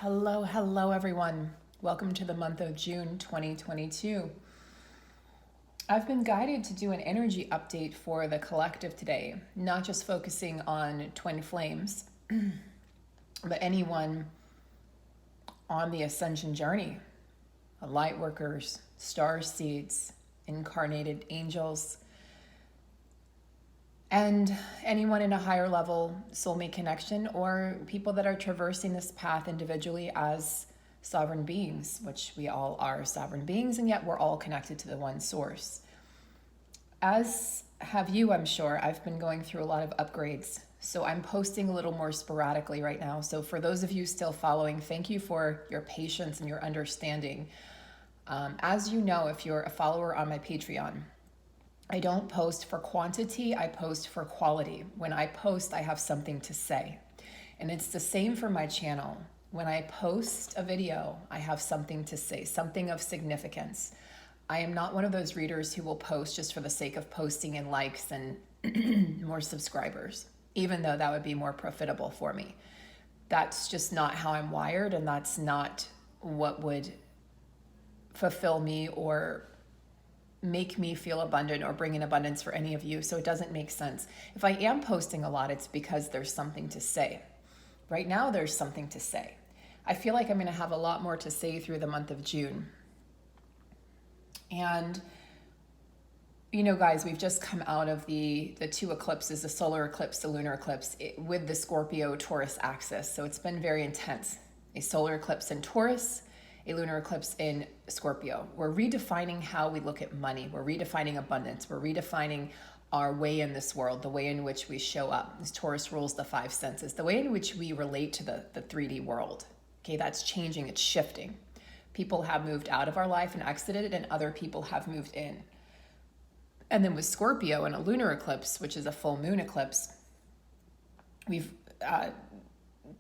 Hello everyone. Welcome to the month of June 2022. I've been guided to do an energy update for the collective today, not just focusing on twin flames, but anyone on the ascension journey, light workers, star seeds, incarnated angels, and anyone in a higher level soulmate connection, or people that are traversing this path individually as sovereign beings, which we all are sovereign beings, and yet we're all connected to the one source. As have you, I'm sure. I've been going through a lot of upgrades, so I'm posting a little more sporadically right now. So for those of you still following, thank you for your patience and your understanding. As you know, if you're a follower on my Patreon, I don't post for quantity, I post for quality. When I post, I have something to say. And it's the same for my channel. When I post a video, I have something to say, something of significance. I am not one of those readers who will post just for the sake of posting and likes and more subscribers, even though that would be more profitable for me. That's just not how I'm wired, and that's not what would fulfill me or make me feel abundant or bring in abundance for any of you. So it doesn't make sense. If I am posting a lot, it's because there's something to say. Right now, there's something to say. I feel like I'm going to have a lot more to say through the month of June. And, you know, guys, we've just come out of the two eclipses, the solar eclipse, the lunar eclipse, with the Scorpio-Taurus axis. So it's been very intense. A solar eclipse in Taurus, a lunar eclipse in Scorpio. We're redefining how we look at money. We're redefining abundance. We're redefining our way in this world, the way in which we show up. This Taurus rules the five senses, the way in which we relate to the 3D world. Okay, that's changing, it's shifting. People have moved out of our life and exited, and other people have moved in. And then with Scorpio and a lunar eclipse, which is a full moon eclipse, we've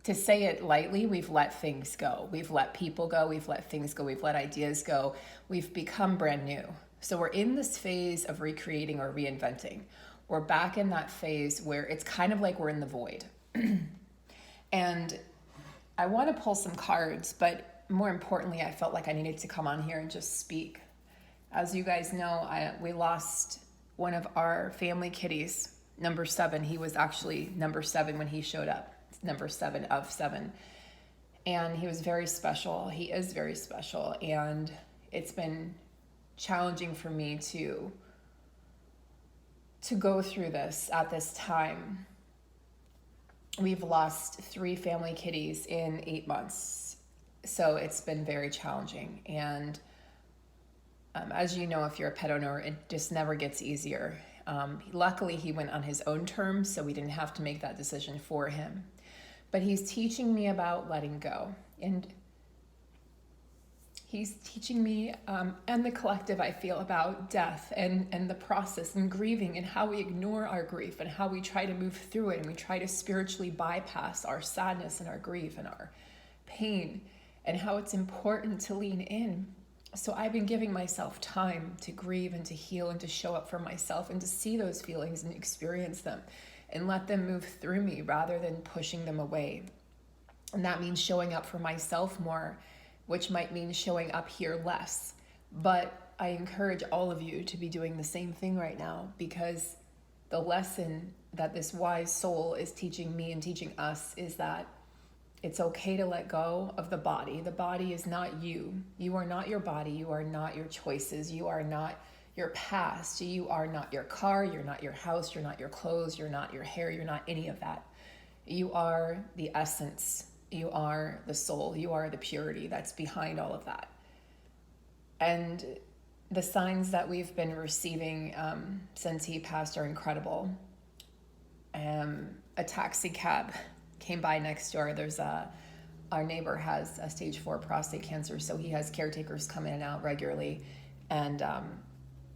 to say it lightly, we've let things go. We've let people go. We've let things go. We've let ideas go. We've become brand new. So we're in this phase of recreating or reinventing. We're back in that phase where it's kind of like we're in the void. And I want to pull some cards, but more importantly, I felt like I needed to come on here and just speak. As you guys know, we lost one of our family kitties, number 7. He was actually number 7 when he showed up. Number 7 of 7, and he was very special. He is very special, and it's been challenging for me to go through this at this time. We've lost 3 family kitties in 8 months, so it's been very challenging. And as you know, if you're a pet owner, it just never gets easier. Luckily, he went on his own terms, so we didn't have to make that decision for him. But he's teaching me about letting go. And he's teaching me and the collective, I feel, about death and the process and grieving and how we ignore our grief and how we try to move through it, and we try to spiritually bypass our sadness and our grief and our pain, and how it's important to lean in. So I've been giving myself time to grieve and to heal and to show up for myself and to see those feelings and experience them and let them move through me rather than pushing them away. And that means showing up for myself more, which might mean showing up here less. But I encourage all of you to be doing the same thing right now, because the lesson that this wise soul is teaching me and teaching us is that it's okay to let go of the body. The body is not you. You are not your body. You are not your choices. You are not your past. You are not your car. You're not your house. You're not your clothes. You're not your hair. You're not any of that. You are the essence. You are the soul. You are the purity that's behind all of that. And the signs that we've been receiving since he passed are incredible. A taxi cab came by next door. Our neighbor has a stage 4 prostate cancer, so he has caretakers come in and out regularly. And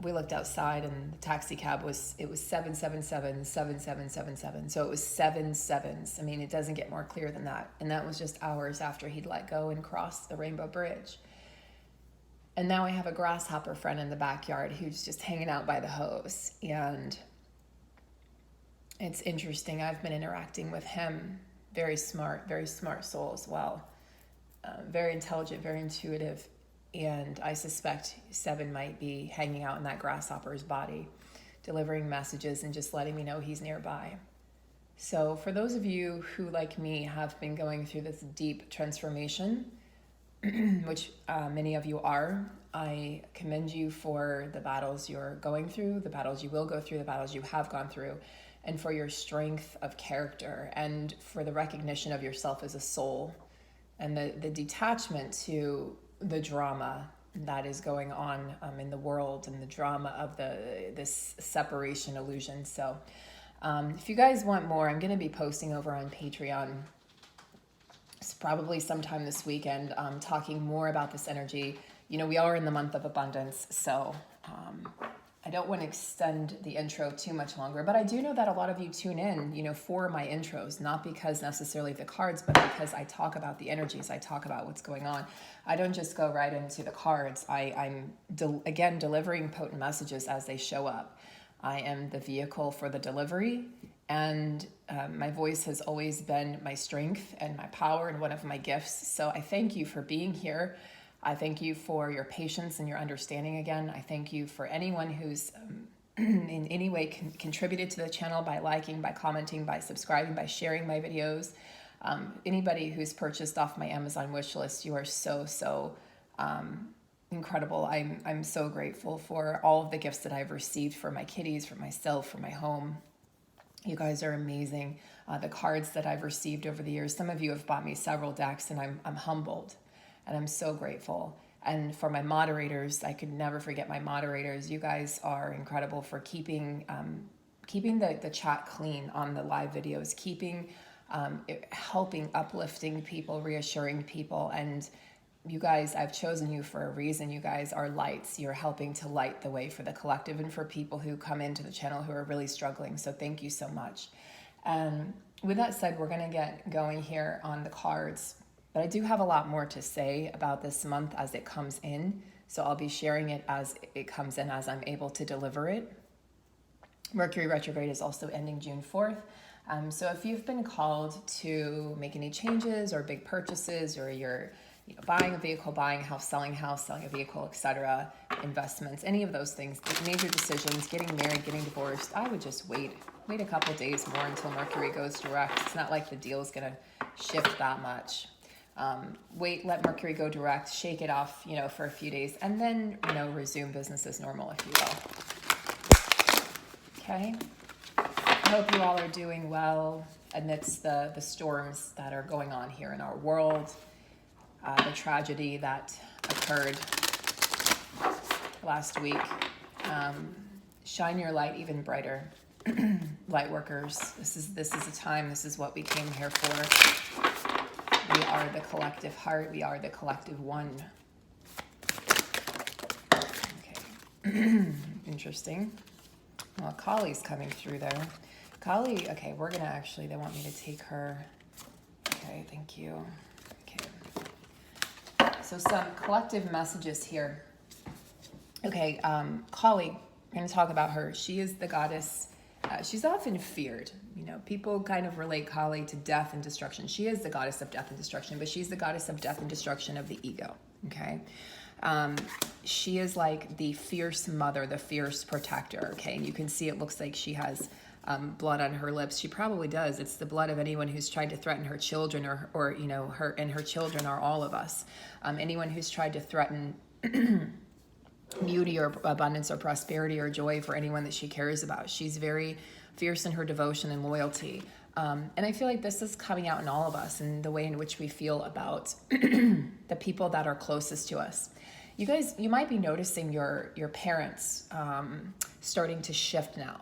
we looked outside, and the taxi cab was 777. So it was 7 sevens. I mean, it doesn't get more clear than that. And that was just hours after he'd let go and crossed the Rainbow Bridge. And now I have a grasshopper friend in the backyard who's just hanging out by the hose. And it's interesting. I've been interacting with him. Very smart soul as well. very intelligent, very intuitive, and I suspect 7 might be hanging out in that grasshopper's body, delivering messages and just letting me know he's nearby. So for those of you who, like me, have been going through this deep transformation, which many of you are, I commend you for the battles you're going through, the battles you will go through, the battles you have gone through, and for your strength of character, and for the recognition of yourself as a soul, and the detachment to the drama that is going on in the world, and the drama of this separation illusion. So if you guys want more, I'm going to be posting over on Patreon. It's probably sometime this weekend, talking more about this energy. You know, we are in the month of abundance, so I don't want to extend the intro too much longer, but I do know that a lot of you tune in, you know, for my intros, not because necessarily the cards, but because I talk about the energies, I talk about what's going on. I don't just go right into the cards. I'm again, delivering potent messages as they show up. I am the vehicle for the delivery, and my voice has always been my strength and my power and one of my gifts. So I thank you for being here. I thank you for your patience and your understanding again. I thank you for anyone who's in any way contributed to the channel by liking, by commenting, by subscribing, by sharing my videos. Anybody who's purchased off my Amazon wish list, you are so incredible. I'm so grateful for all of the gifts that I've received for my kitties, for myself, for my home. You guys are amazing. The cards that I've received over the years, some of you have bought me several decks, and I'm humbled. And I'm so grateful. And for my moderators, I could never forget my moderators. You guys are incredible for keeping the chat clean on the live videos, helping, uplifting people, reassuring people. And you guys, I've chosen you for a reason. You guys are lights. You're helping to light the way for the collective and for people who come into the channel who are really struggling. So thank you so much. And with that said, we're going to get going here on the cards. But I do have a lot more to say about this month as it comes in. So I'll be sharing it as it comes in, as I'm able to deliver it. Mercury retrograde is also ending June 4th. So if you've been called to make any changes or big purchases, or you're buying a vehicle, buying a house, selling a vehicle, etc., investments, any of those things, major decisions, getting married, getting divorced, I would just wait a couple of days more until Mercury goes direct. It's not like the deal is going to shift that much. Let Mercury go direct, shake it off, for a few days, and then, resume business as normal, if you will. Okay. I hope you all are doing well amidst the storms that are going on here in our world, the tragedy that occurred last week. Shine your light even brighter. Light workers, this is a time, this is what we came here for. We are the collective heart. We are the collective one. Okay. Interesting. Well, Kali's coming through there. Kali, okay, we're going to actually, they want me to take her. Okay, thank you. Okay. So some collective messages here. Okay, Kali, we're going to talk about her. She is the goddess. She's often feared. People kind of relate Kali to death and destruction. She is the goddess of death and destruction, but she's the goddess of death and destruction of the ego. Okay. She is like the fierce mother, the fierce protector. Okay. And you can see it looks like she has blood on her lips. She probably does. It's the blood of anyone who's tried to threaten her children, or her and her children are all of us. Anyone who's tried to threaten beauty or abundance or prosperity or joy for anyone that she cares about. She's very fierce in her devotion and loyalty. And I feel like this is coming out in all of us, and the way in which we feel about the people that are closest to us. You guys, you might be noticing your parents starting to shift now.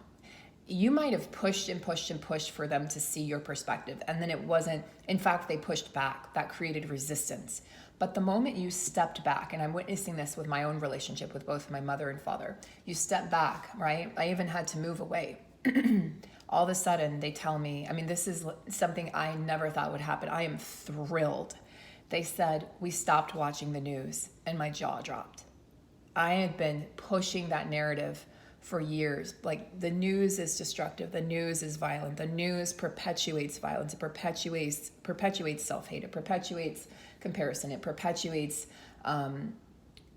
You might have pushed and pushed and pushed for them to see your perspective, and then it wasn't. In fact, they pushed back. That created resistance. But the moment you stepped back, and I'm witnessing this with my own relationship with both my mother and father, you step back, right? I even had to move away. All of a sudden, they tell me, this is something I never thought would happen. I am thrilled. They said, we stopped watching the news, and my jaw dropped. I had been pushing that narrative for years. Like, the news is destructive. The news is violent. The news perpetuates violence. It perpetuates self-hate. It perpetuates comparison. It perpetuates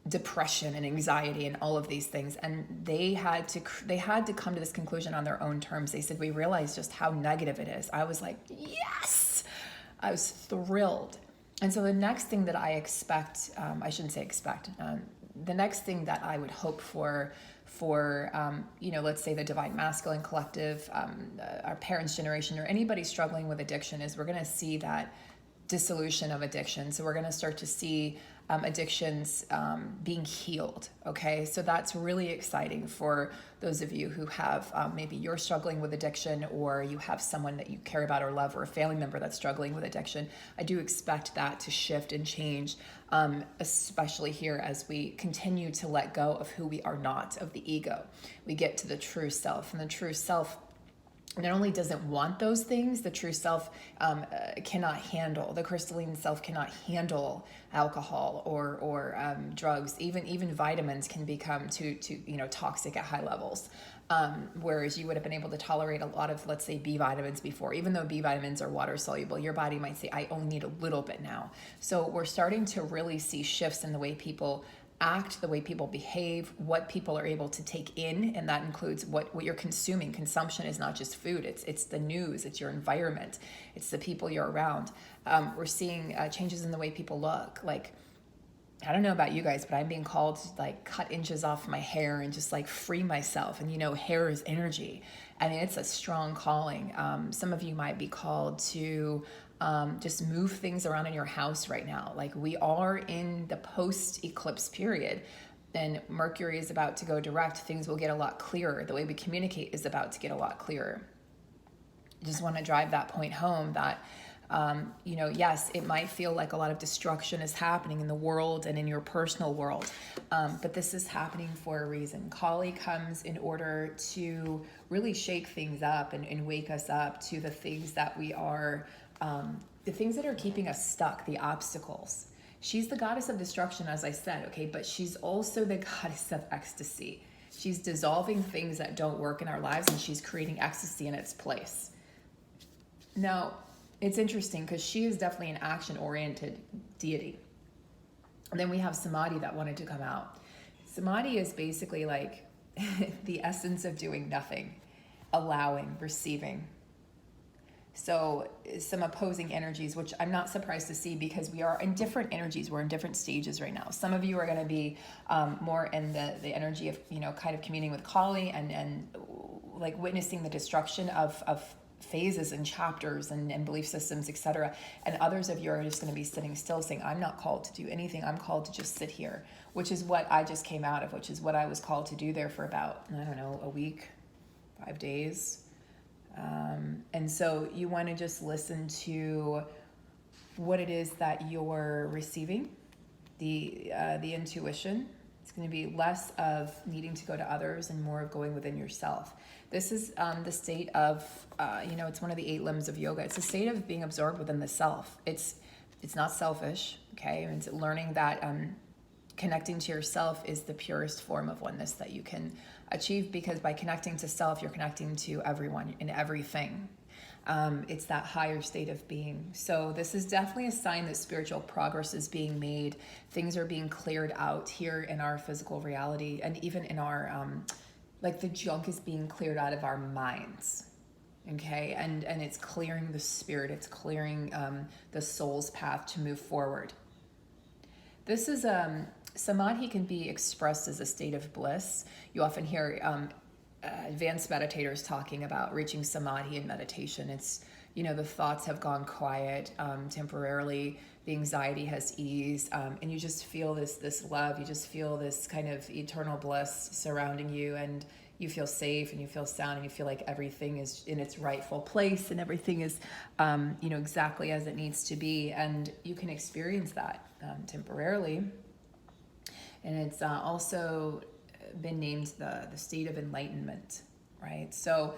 depression and anxiety and all of these things. And they had to come to this conclusion on their own terms. They said, we realized just how negative it is. I was like, yes, I was thrilled. And so the next thing that I expect, I shouldn't say expect, the next thing that I would hope for, let's say the Divine Masculine Collective, our parents' generation, or anybody struggling with addiction, is we're going to see that dissolution of addiction. So we're going to start to see addictions being healed. Okay, so that's really exciting for those of you who have maybe you're struggling with addiction, or you have someone that you care about or love, or a family member that's struggling with addiction. I do expect that to shift and change, especially here as we continue to let go of who we are not, of the ego. We get to the true self, and the true self not only doesn't want those things, the true self cannot handle, the crystalline self cannot handle alcohol or drugs. Even vitamins can become too toxic at high levels. Whereas you would have been able to tolerate a lot of, let's say, B vitamins before. Even though B vitamins are water soluble, your body might say, I only need a little bit now. So we're starting to really see shifts in the way people act, the way people behave, what people are able to take in, and that includes what you're consuming. Consumption is not just food, it's the news, it's your environment, it's the people you're around. We're seeing changes in the way people look. Like, I don't know about you guys, but I'm being called to like cut inches off my hair and just like free myself. And hair is energy. I mean, it's a strong calling. Some of you might be called to just move things around in your house right now. Like, we are in the post-eclipse period, and Mercury is about to go direct. Things will get a lot clearer. The way we communicate is about to get a lot clearer. I just want to drive that point home that yes, it might feel like a lot of destruction is happening in the world and in your personal world, but this is happening for a reason. Kali comes in order to really shake things up and wake us up to the things that we are, the things that are keeping us stuck, the obstacles. She's the goddess of destruction, as I said, okay, but she's also the goddess of ecstasy. She's dissolving things that don't work in our lives, and she's creating ecstasy in its place. Now, it's interesting because she is definitely an action-oriented deity. And then we have Samadhi that wanted to come out. Samadhi is basically like the essence of doing nothing, allowing, receiving. So some opposing energies, which I'm not surprised to see because we are in different energies. We're in different stages right now. Some of you are going to be more in the energy of, kind of communing with Kali and like witnessing the destruction of phases and chapters and belief systems, etc. And others of you are just going to be sitting still saying, I'm not called to do anything. I'm called to just sit here, which is what I just came out of, which is what I was called to do there for about, a week, 5 days. And so you want to just listen to what it is that you're receiving, the intuition. It's going to be less of needing to go to others and more of going within yourself. This is the state of, it's one of the 8 limbs of yoga. It's a state of being absorbed within the self. It's not selfish, okay? It's learning that connecting to yourself is the purest form of oneness that you can achieve, because by connecting to self, you're connecting to everyone and everything. It's that higher state of being. So this is definitely a sign that spiritual progress is being made. Things are being cleared out here in our physical reality, and even in our, the junk is being cleared out of our minds. Okay, and it's clearing the spirit. It's clearing the soul's path to move forward. This is Samadhi can be expressed as a state of bliss. You often hear advanced meditators talking about reaching Samadhi in meditation. It's, the thoughts have gone quiet temporarily, the anxiety has eased, and you just feel this love, you just feel this kind of eternal bliss surrounding you, and you feel safe and you feel sound and you feel like everything is in its rightful place and everything is, exactly as it needs to be. And you can experience that temporarily. And it's also been named the state of enlightenment, right? So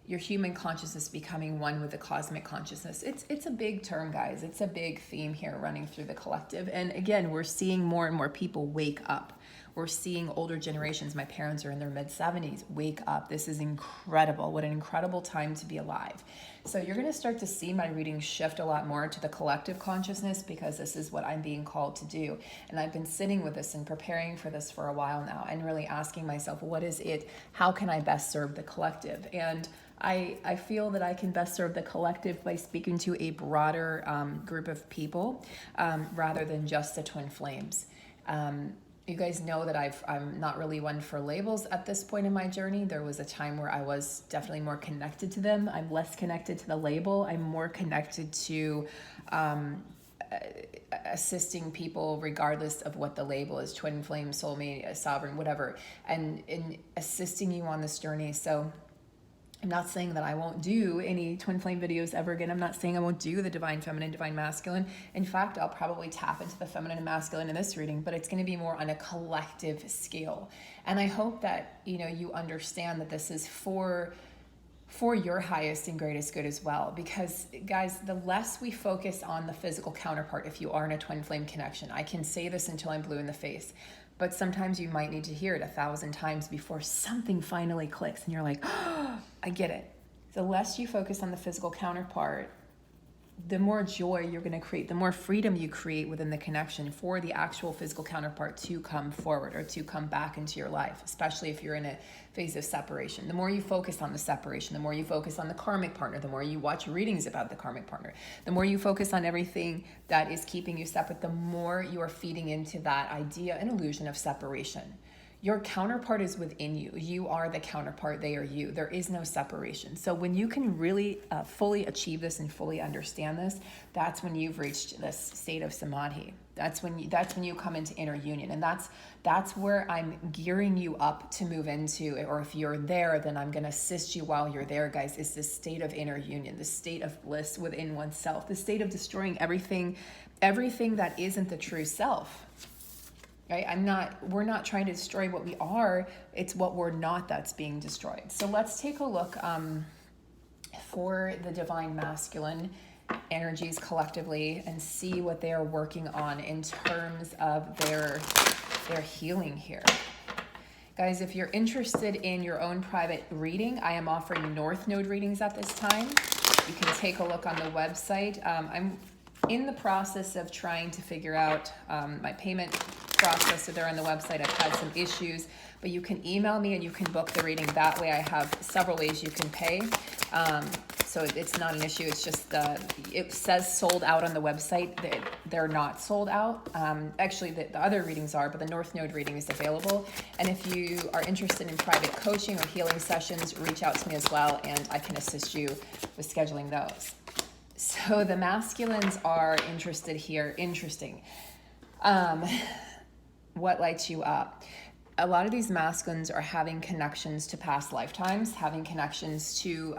your human consciousness becoming one with the cosmic consciousness. It's a big term, guys. It's a big theme here running through the collective. And again, we're seeing more and more people wake up. we're seeing older generations. My parents are in their mid-70s. Wake up. This is incredible. What an incredible time to be alive. So you're going to start to see my readings shift a lot more to the collective consciousness, because this is what I'm being called to do. And I've been sitting with this and preparing for this for a while now, and really asking myself, what is it? How can I best serve the collective? And I feel that I can best serve the collective by speaking to a broader group of people rather than just the twin flames. You guys know that I'm not really one for labels at this point in my journey. There was a time where I was definitely more connected to them. I'm less connected to the label. I'm more connected to assisting people regardless of what the label is, twin flame, soulmate, sovereign, whatever, and in assisting you on this journey. So I'm not saying that I won't do any twin flame videos ever again. I'm not saying I won't do the divine feminine, divine masculine. In fact, I'll probably tap into the feminine and masculine in this reading, but it's going to be more on a collective scale. And I hope that, you understand that this is for your highest and greatest good as well. Because guys, the less we focus on the physical counterpart, if you are in a twin flame connection, I can say this until I'm blue in the face, but sometimes you might need to hear it 1,000 times before something finally clicks and you're like, oh, I get it. The less you focus on the physical counterpart, the more joy you're going to create, the more freedom you create within the connection for the actual physical counterpart to come forward or to come back into your life, especially if you're in a phase of separation. The more you focus on the separation, the more you focus on the karmic partner, the more you watch readings about the karmic partner, the more you focus on everything that is keeping you separate, the more you are feeding into that idea and illusion of separation. Your counterpart is within you. You are the counterpart. They are you. There is no separation. So when you can really fully achieve this and fully understand this, that's when you've reached this state of samadhi. That's when you come into inner union, and that's where I'm gearing you up to move into. Or if you're there, then I'm going to assist you while you're there, guys. Is this state of inner union, the state of bliss within oneself, the state of destroying everything that isn't the true self. Right? We're not trying to destroy what we are. It's what we're not that's being destroyed. So let's take a look for the divine masculine energies collectively and see what they are working on in terms of their healing here. Guys, if you're interested in your own private reading, I am offering North Node readings at this time. You can take a look on the website. I'm in the process of trying to figure out my payment process. So they're on the website. I've had some issues, but you can email me and you can book the reading that way. I have several ways you can pay. So it's not an issue. It's just, it says sold out on the website. They're not sold out. Actually, the other readings are, but the North Node reading is available. And if you are interested in private coaching or healing sessions, reach out to me as well, and I can assist you with scheduling those. So the masculines are interested here. Interesting. What lights you up? A lot of these masculines are having connections to past lifetimes, having connections to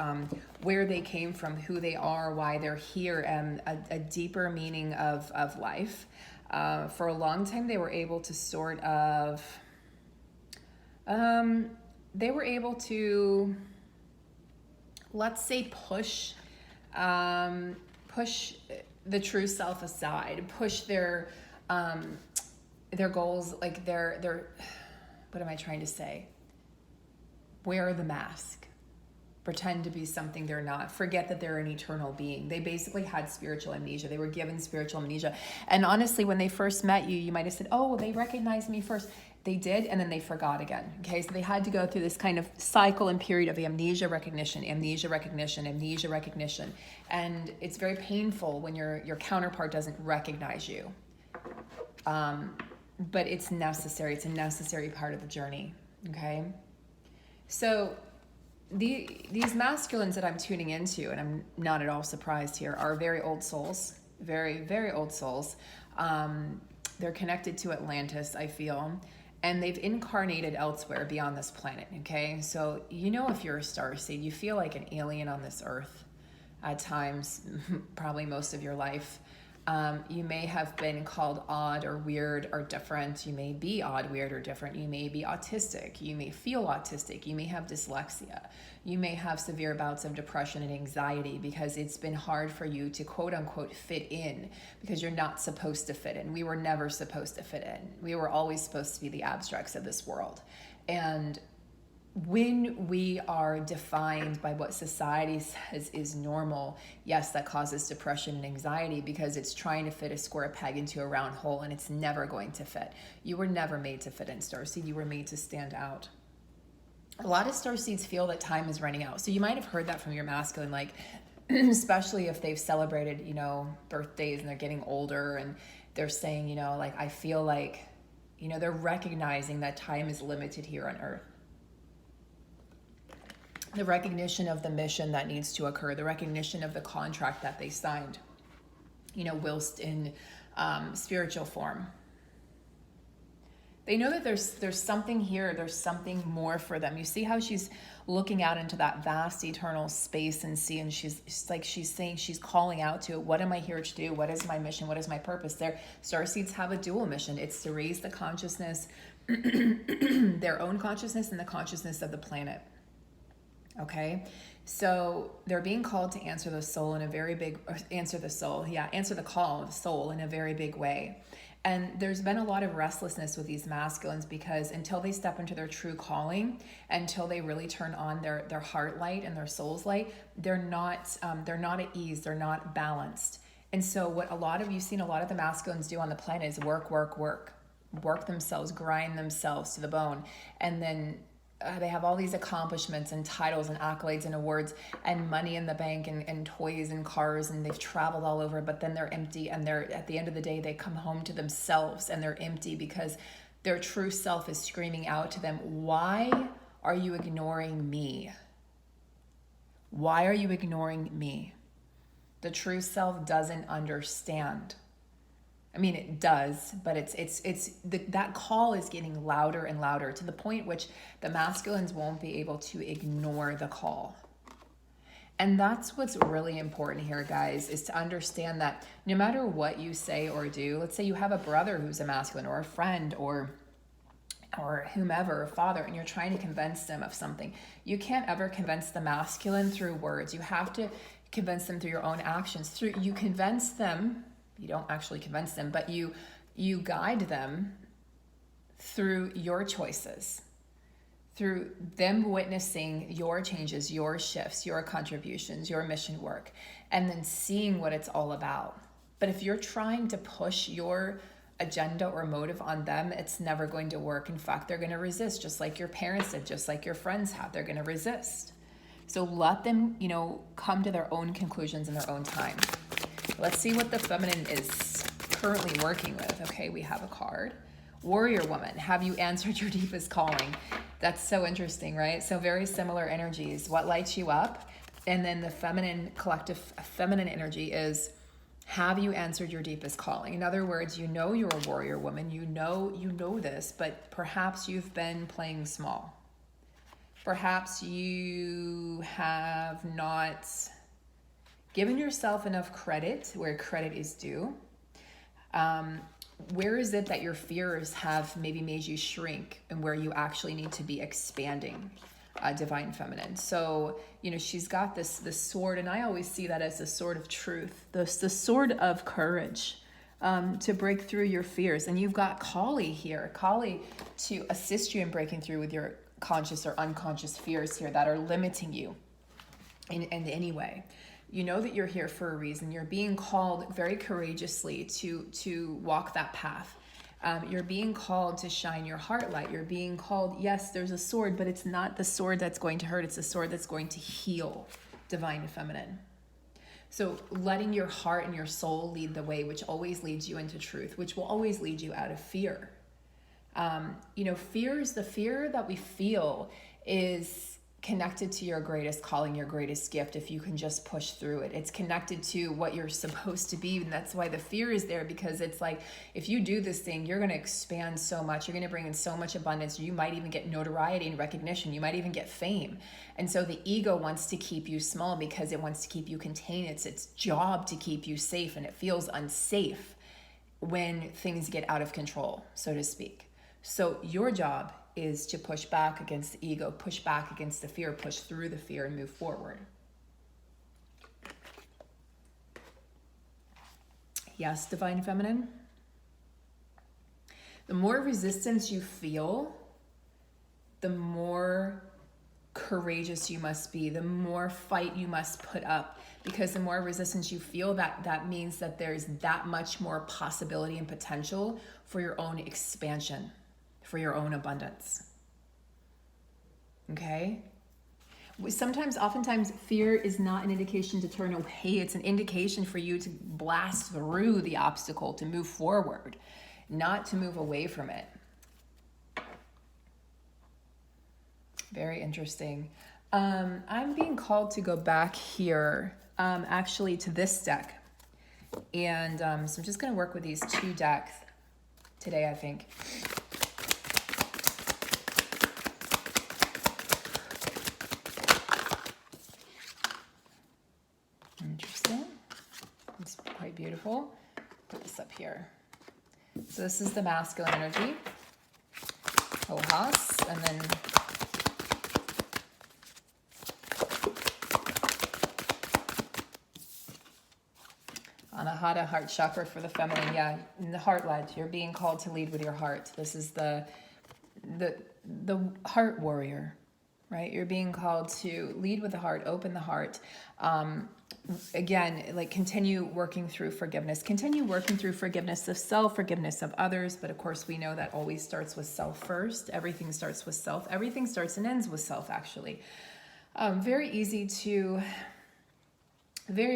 where they came from, who they are, why they're here, and a deeper meaning of life. For a long time, they were able to sort of, let's say, push the true self aside, push their goals, like their what am I trying to say? Wear the mask. Pretend to be something they're not. Forget that they're an eternal being. They basically had spiritual amnesia. They were given spiritual amnesia. And honestly, when they first met you, you might have said, oh, well, they recognized me first. They did, and then they forgot again. Okay, so they had to go through this kind of cycle and period of amnesia recognition, amnesia recognition, amnesia recognition. And it's very painful when your counterpart doesn't recognize you. But it's necessary. It's a necessary part of the journey, okay? So these masculines that I'm tuning into, and I'm not at all surprised here, are very old souls, very, very old souls. They're connected to Atlantis, I feel, and they've incarnated elsewhere beyond this planet, okay? So if you're a starseed, you feel like an alien on this earth at times, probably most of your life. You may have been called odd or weird or different. You may be odd, weird, or different. You may be autistic. You may feel autistic. You may have dyslexia. You may have severe bouts of depression and anxiety because it's been hard for you to quote unquote fit in, because you're not supposed to fit in. We were never supposed to fit in. We were always supposed to be the abstracts of this world. And when we are defined by what society says is normal, yes, that causes depression and anxiety because it's trying to fit a square peg into a round hole, and it's never going to fit. You were never made to fit in, Starseed. You were made to stand out. A lot of Starseeds feel that time is running out. So you might have heard that from your masculine, like, especially if they've celebrated, birthdays and they're getting older, and they're saying, like, I feel like, they're recognizing that time is limited here on Earth. The recognition of the mission that needs to occur, the recognition of the contract that they signed, whilst in spiritual form. They know that there's something here, there's something more for them. You see how she's looking out into that vast eternal space and sea, and she's saying, she's calling out to it. What am I here to do? What is my mission? What is my purpose? Their starseeds have a dual mission. It's to raise the consciousness, their own consciousness, and the consciousness of the planet. Okay, so they're being called to answer the call of the soul in a very big way. And there's been a lot of restlessness with these masculines because until they step into their true calling, until they really turn on their heart light and their soul's light, they're not at ease, they're not balanced. And so what you've seen a lot of the masculines do on the planet is work themselves, grind themselves to the bone, and then they have all these accomplishments and titles and accolades and awards and money in the bank and toys and cars, and they've traveled all over, but then they're empty, and at the end of the day, they come home to themselves and they're empty because their true self is screaming out to them, why are you ignoring me? Why are you ignoring me? The true self doesn't understand. I mean, it does, but that call is getting louder and louder to the point which the masculines won't be able to ignore the call. And that's what's really important here, guys, is to understand that no matter what you say or do, let's say you have a brother who's a masculine, or a friend, or whomever, a father, and you're trying to convince them of something. You can't ever convince the masculine through words. You have to convince them through your own actions. You convince them. You don't actually convince them, but you guide them through your choices, through them witnessing your changes, your shifts, your contributions, your mission work, and then seeing what it's all about. But if you're trying to push your agenda or motive on them, it's never going to work. In fact, they're going to resist, just like your parents did, just like your friends have. They're going to resist. So let them, come to their own conclusions in their own time. Let's see what the feminine is currently working with. Okay, we have a card. Warrior woman, have you answered your deepest calling? That's so interesting, right? So very similar energies. What lights you up? And then the feminine, collective feminine energy is, have you answered your deepest calling? In other words, you're a warrior woman. You know this, but perhaps you've been playing small. Perhaps you have not given yourself enough credit where credit is due. Where is it that your fears have maybe made you shrink, and where you actually need to be expanding, divine feminine? So, she's got this sword, and I always see that as the sword of truth, the sword of courage, to break through your fears. And you've got Kali here, Kali to assist you in breaking through with your conscious or unconscious fears here that are limiting you in any way. You know that you're here for a reason. You're being called very courageously to walk that path. You're being called to shine your heart light. You're being called, yes, there's a sword, but it's not the sword that's going to hurt. It's a sword that's going to heal, divine feminine. So letting your heart and your soul lead the way, which always leads you into truth, which will always lead you out of fear. The fear that we feel is connected to your greatest calling, your greatest gift, if you can just push through it. It's connected to what you're supposed to be, and that's why the fear is there, because it's like, if you do this thing, you're going to expand so much, you're going to bring in so much abundance, you might even get notoriety and recognition, you might even get fame. And so the ego wants to keep you small because it wants to keep you contained. It's its job to keep you safe, and it feels unsafe when things get out of control, so to speak. So your job is to push back against the ego, push back against the fear, push through the fear, and move forward. Yes, Divine Feminine? The more resistance you feel, the more courageous you must be, the more fight you must put up, because the more resistance you feel, that means that there's that much more possibility and potential for your own expansion, for your own abundance. Okay? Oftentimes, fear is not an indication to turn away. It's an indication for you to blast through the obstacle, to move forward, not to move away from it. Very interesting. I'm being called to go back here, actually to this deck. And so I'm just going to work with these two decks today, I think. Interesting. It's quite beautiful. Put this up here. So this is the masculine energy, Ohas, and then Anahata, heart chakra for the feminine. Yeah, in the heart led. You're being called to lead with your heart. This is the heart warrior, right? You're being called to lead with the heart, open the heart. Again, like continue working through forgiveness. Continue working through forgiveness of self, forgiveness of others. But of course, we know that always starts with self first. Everything starts with self. Everything starts and ends with self, actually. Very,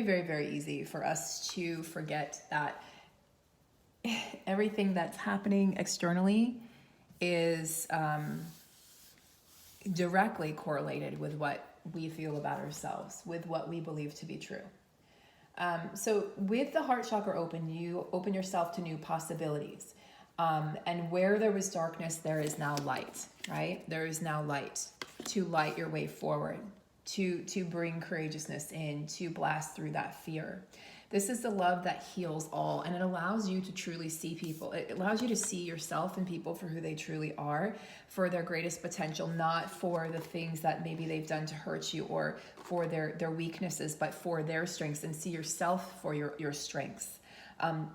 very easy for us to forget that everything that's happening externally is directly correlated with what we feel about ourselves, with what we believe to be true. So with the heart chakra open, you open yourself to new possibilities. And where there was darkness, there is now light, right? There is now light to light your way forward, to bring courageousness in, to blast through that fear. This is the love that heals all, and it allows you to truly see people. It allows you to see yourself and people for who they truly are, for their greatest potential, not for the things that maybe they've done to hurt you or for their weaknesses, but for their strengths, and see yourself for your strengths.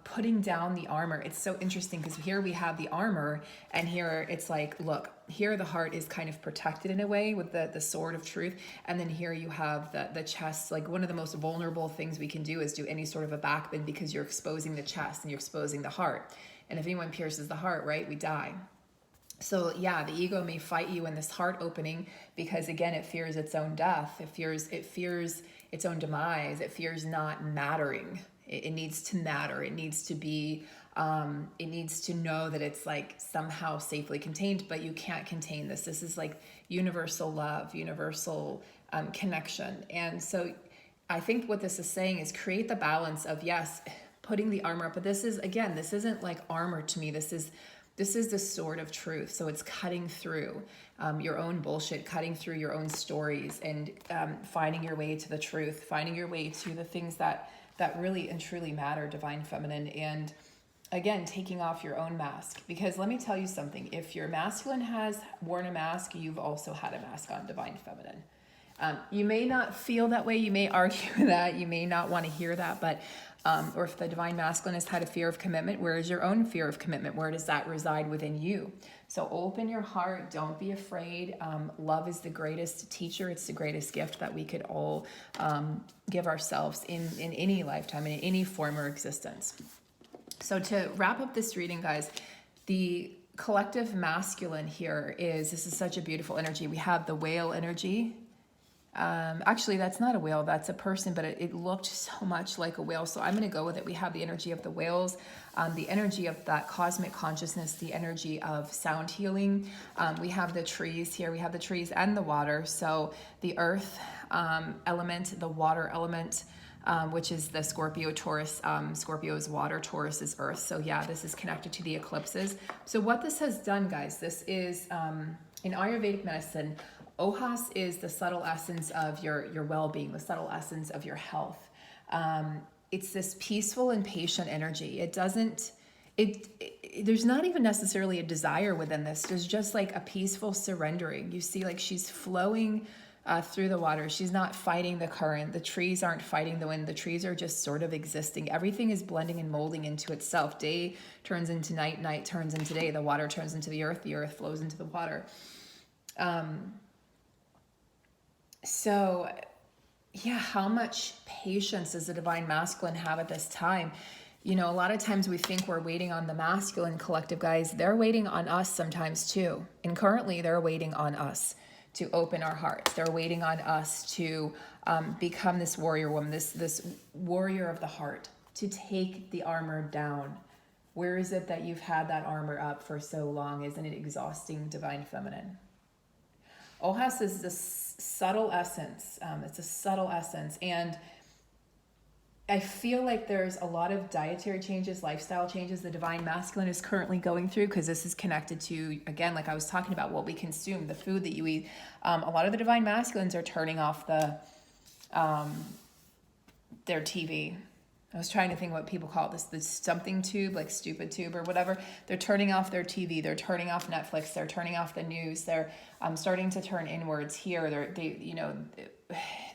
Putting down the armor. It's so interesting because here we have the armor, and here it's like, look, here the heart is kind of protected in a way with the sword of truth, and then here you have the chest. Like, one of the most vulnerable things we can do is do any sort of a backbend, because you're exposing the chest and you're exposing the heart. And if anyone pierces the heart, right, we die. So yeah, the ego may fight you in this heart opening because, again, it fears its own death. It fears its own demise. It fears not mattering. It needs to matter. It needs to be, it needs to know that it's like somehow safely contained, but you can't contain this. This is like universal love, universal connection. And so I think what this is saying is create the balance of, yes, putting the armor up, but this is, again, this isn't like armor to me. This is the sword of truth. So it's cutting through your own bullshit, cutting through your own stories, and finding your way to the truth, finding your way to the things that really and truly matter, Divine Feminine. And again, taking off your own mask, because let me tell you something. If your masculine has worn a mask, you've also had a mask on, Divine Feminine. You may not feel that way. You may argue that. You may not want to hear that, but or if the Divine Masculine has had a fear of commitment, where is your own fear of commitment? Where does that reside within you? So open your heart. Don't be afraid. Love is the greatest teacher. It's the greatest gift that we could all give ourselves in any lifetime, in any form or existence. So to wrap up this reading, guys, the collective masculine here this is such a beautiful energy. We have the whale energy, Actually, that's not a whale, that's a person, but it looked so much like a whale. So I'm going to go with it. We have the energy of the whales, the energy of that cosmic consciousness, the energy of sound healing. We have the trees here. We have the trees and the water. So the earth element, the water element, which is the Scorpio, Taurus. Scorpio is water, Taurus is earth. So yeah, this is connected to the eclipses. So what this has done, guys, this is in Ayurvedic medicine, Ohas is the subtle essence of your well-being, the subtle essence of your health. It's this peaceful and patient energy. It doesn't, there's not even necessarily a desire within this. There's just like a peaceful surrendering. You see, like she's flowing through the water. She's not fighting the current. The trees aren't fighting the wind. The trees are just sort of existing. Everything is blending and molding into itself. Day turns into night, night turns into day. The water turns into the earth flows into the water. So yeah, how much patience does the divine masculine have at this time? You know, a lot of times we think we're waiting on the masculine collective, guys. They're waiting on us sometimes too. And currently they're waiting on us to open our hearts. They're waiting on us to become this warrior woman, this warrior of the heart, to take the armor down. Where is it that you've had that armor up for so long? Isn't it exhausting, divine feminine? Ohas is the subtle essence. It's a subtle essence. And I feel like there's a lot of dietary changes, lifestyle changes the divine masculine is currently going through, because this is connected to, again, like I was talking about, what we consume, the food that you eat. A lot of the divine masculines are turning off their TV. I was trying to think what people call this, the something tube, like stupid tube or whatever. They're turning off their TV. They're turning off Netflix. They're turning off the news. They're starting to turn inwards here.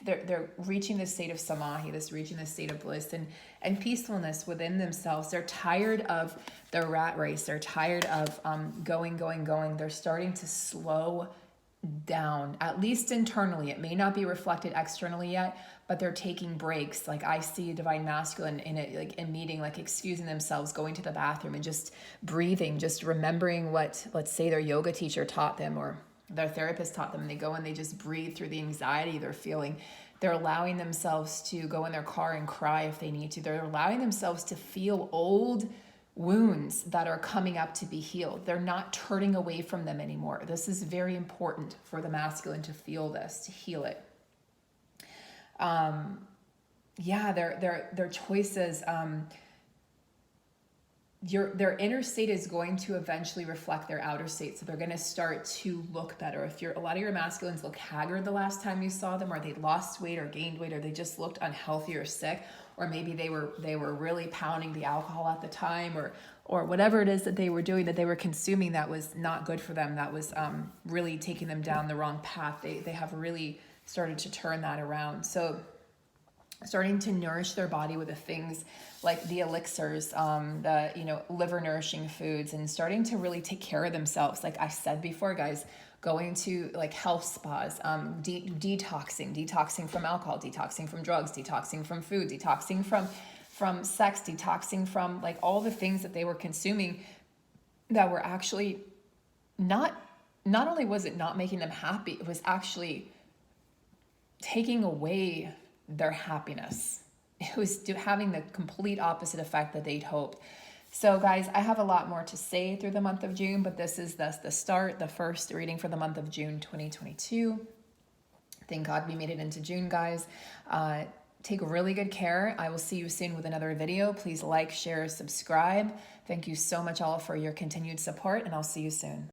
They're reaching this state of samadhi, reaching this state of bliss and peacefulness within themselves. They're tired of the rat race. They're tired of going. They're starting to slow down, at least internally. It may not be reflected externally yet, but they're taking breaks. Like I see a divine masculine in it, like in meeting, like excusing themselves, going to the bathroom and just breathing, just remembering what, let's say, their yoga teacher taught them or their therapist taught them. And they go and they just breathe through the anxiety they're feeling. They're allowing themselves to go in their car and cry if they need to. They're allowing themselves to feel old wounds that are coming up to be healed. They're not turning away from them anymore. This is very important for the masculine to feel this, to heal it. Their choices, their inner state is going to eventually reflect their outer state. So they're going to start to look better. If a lot of your masculines look haggard the last time you saw them, or they lost weight or gained weight, or they just looked unhealthy or sick, or maybe they were really pounding the alcohol at the time, or whatever it is that they were doing, that they were consuming that was not good for them, that was really taking them down the wrong path. They have really started to turn that around. So starting to nourish their body with the things like the elixirs, the liver nourishing foods, and starting to really take care of themselves. Like I said before, guys, going to like health spas, detoxing from alcohol, detoxing from drugs, detoxing from food, detoxing from sex, detoxing from like all the things that they were consuming that were actually not only was it not making them happy, it was actually taking away their happiness. It was having the complete opposite effect that they'd hoped. So guys, I have a lot more to say through the month of June, but this is the start, the first reading for the month of June 2022. Thank God we made it into June, guys. Take really good care. I will see you soon with another video. Please like, share, subscribe. Thank you so much all for your continued support, and I'll see you soon.